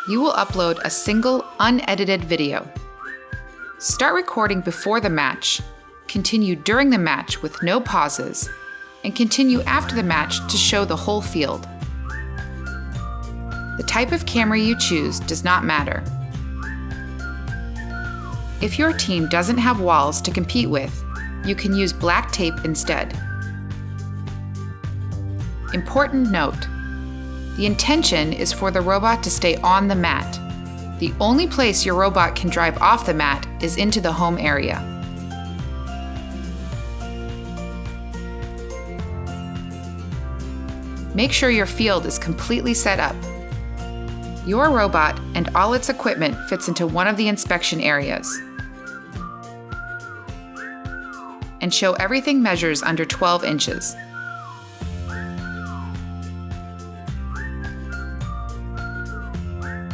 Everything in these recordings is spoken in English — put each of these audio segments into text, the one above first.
you will upload a single unedited video. Start recording before the match, continue during the match with no pauses, and continue after the match to show the whole field. The type of camera you choose does not matter. If your team doesn't have walls to compete with, you can use black tape instead. Important note: the intention is for the robot to stay on the mat. The only place your robot can drive off the mat is into the home area. Make sure your field is completely set up. Your robot and all its equipment fits into one of the inspection areas. And show everything measures under 12 inches.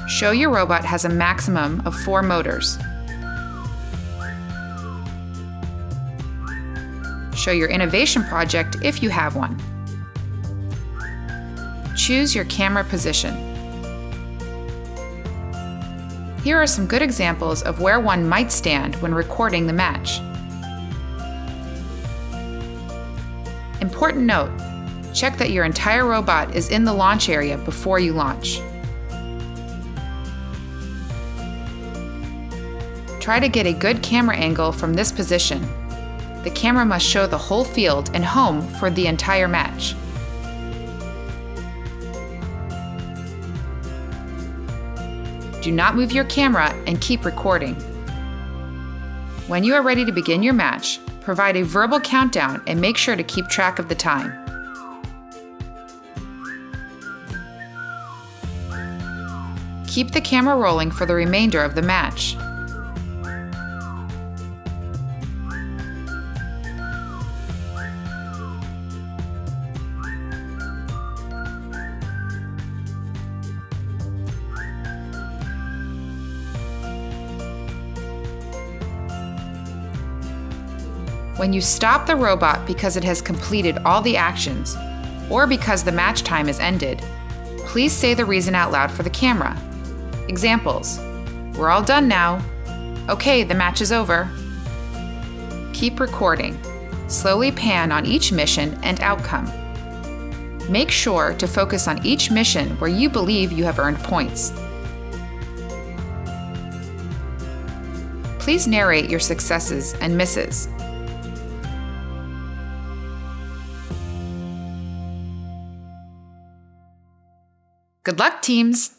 Show your robot has a maximum of 4 motors. Show your innovation project if you have one. Choose your camera position. Here are some good examples of where one might stand when recording the match. Important note: check that your entire robot is in the launch area before you launch. Try to get a good camera angle from this position. The camera must show the whole field and home for the entire match. Do not move your camera and keep recording. When you are ready to begin your match, provide a verbal countdown and make sure to keep track of the time. Keep the camera rolling for the remainder of the match. When you stop the robot because it has completed all the actions, or because the match time is ended, please say the reason out loud for the camera. Examples: "We're all done now." "Okay, the match is over." Keep recording. Slowly pan on each mission and outcome. Make sure to focus on each mission where you believe you have earned points. Please narrate your successes and misses. Good luck, teams!